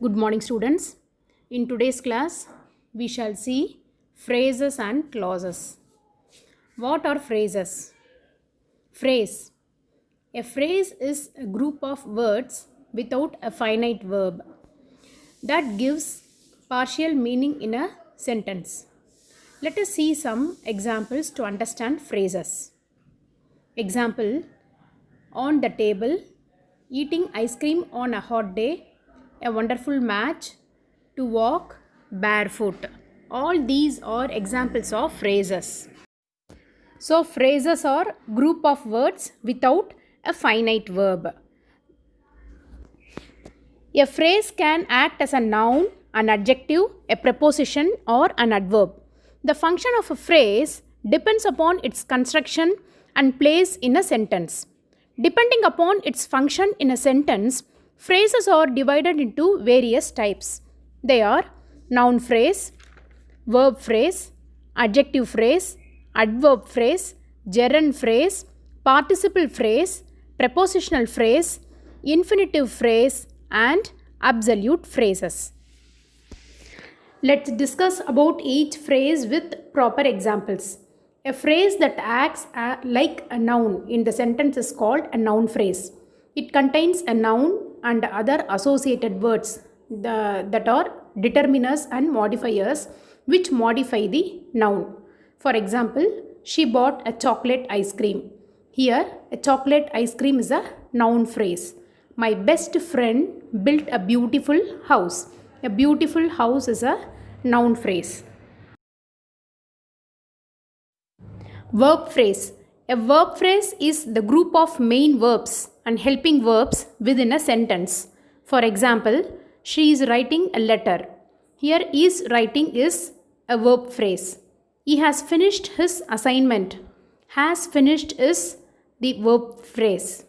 Good morning, students. In today's class, we shall see phrases and clauses. What are phrases? Phrase. A phrase is a group of words without a finite verb that gives partial meaning in a sentence. Let us see some examples to understand phrases. Example: on the table, eating ice cream on a hot day, a wonderful match, to walk barefoot. All these are examples of phrases. So phrases are group of words without a finite verb. A phrase can act as a noun, an adjective, a preposition, or an adverb. The function of a phrase depends upon its construction and place in a sentence. Depending upon its function in a sentence, phrases are divided into various types. They are noun phrase, verb phrase, adjective phrase, adverb phrase, gerund phrase, participle phrase, prepositional phrase, infinitive phrase, and absolute phrases. Let's discuss about each phrase with proper examples. A phrase that acts like a noun in the sentence is called a noun phrase. It contains a noun and other associated words that are determiners and modifiers which modify the noun. For example, she bought a chocolate ice cream. Here, a chocolate ice cream is a noun phrase. My best friend built a beautiful house. A beautiful house is a noun phrase. Verb phrase. A verb phrase is the group of main verbs and helping verbs within a sentence. For example, she is writing a letter. Here, is writing is a verb phrase. He has finished his assignment. Has finished is the verb phrase.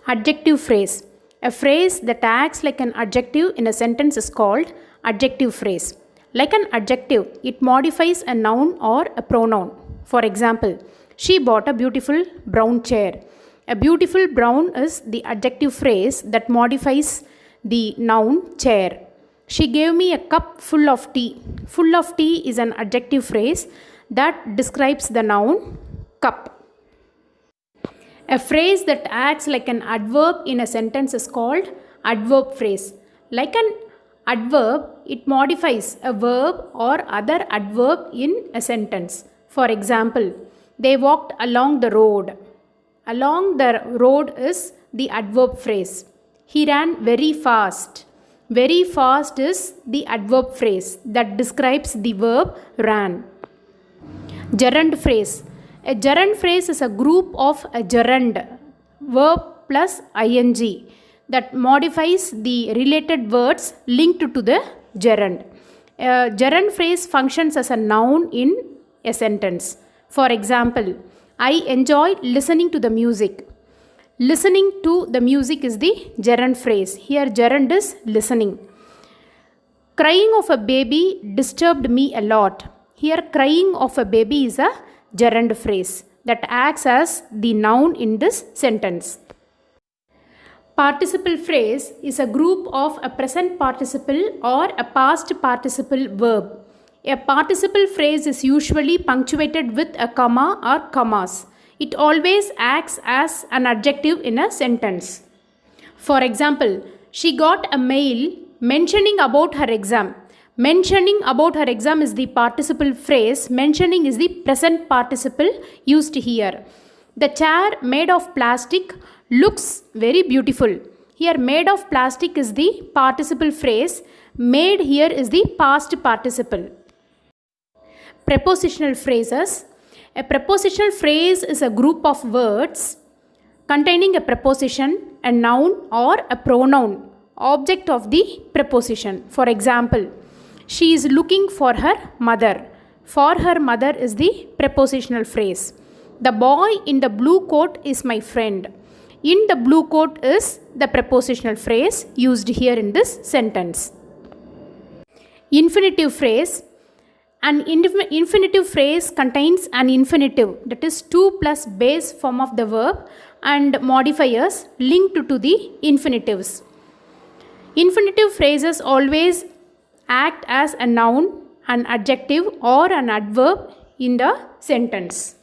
Adjective phrase. A phrase that acts like an adjective in a sentence is called adjective phrase. Like an adjective, it modifies a noun or a pronoun. For example, she bought a beautiful brown chair. A beautiful brown is the adjective phrase that modifies the noun chair. She gave me a cup full of tea. Full of tea is an adjective phrase that describes the noun cup. A phrase that acts like an adverb in a sentence is called adverb phrase. Like an adverb, it modifies a verb or other adverb in a sentence. For example, they walked along the road. Along the road is the adverb phrase. He ran very fast. Very fast is the adverb phrase that describes the verb ran. Gerund phrase. A gerund phrase is a group of a gerund, verb plus ing, that modifies the related words linked to the gerund. A gerund phrase functions as a noun in a sentence. For example, I enjoy listening to the music. Listening to the music is the gerund phrase. Here gerund is listening. Crying of a baby disturbed me a lot. Here crying of a baby is a gerund phrase that acts as the noun in this sentence. Participle phrase is a group of a present participle or a past participle verb. A participle phrase is usually punctuated with a comma or commas. It always acts as an adjective in a sentence. For example, she got a mail mentioning about her exam. Mentioning about her exam is the participle phrase. Mentioning is the present participle used here. The chair made of plastic looks very beautiful. Here made of plastic is the participle phrase. Made here is the past participle. Prepositional phrases. A prepositional phrase is a group of words containing a preposition, a noun, or a pronoun, object of the preposition. For example, she is looking for her mother. For her mother is the prepositional phrase. The boy in the blue coat is my friend. In the blue coat is the prepositional phrase used here in this sentence. Infinitive phrase. An infinitive phrase contains an infinitive, that is 2 plus base form of the verb, and modifiers linked to the infinitives. Infinitive phrases always act as a noun, an adjective, or an adverb in the sentence.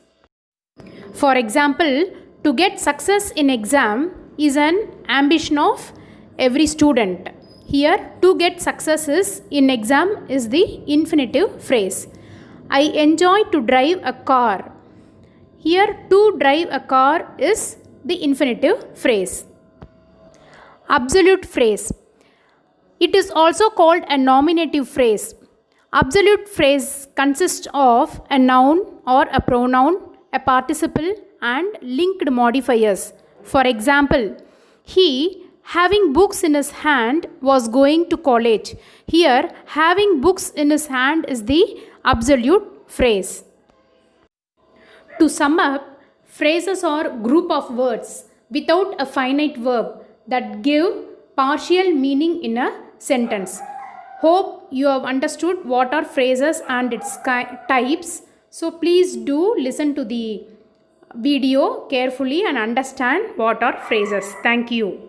For example, to get success in exam is an ambition of every student. Here, to get success in exam is the infinitive phrase. I enjoy to drive a car. Here, to drive a car is the infinitive phrase. Absolute phrase. It is also called a nominative phrase. Absolute phrase consists of a noun or a pronoun, a participle, and linked modifiers. For example, he, having books in his hand, was going to college. Here, having books in his hand is the absolute phrase. To sum up, phrases are group of words without a finite verb that give partial meaning in a sentence. Hope you have understood what are phrases and its types. So please do listen to the video carefully and understand what are phrases. Thank you.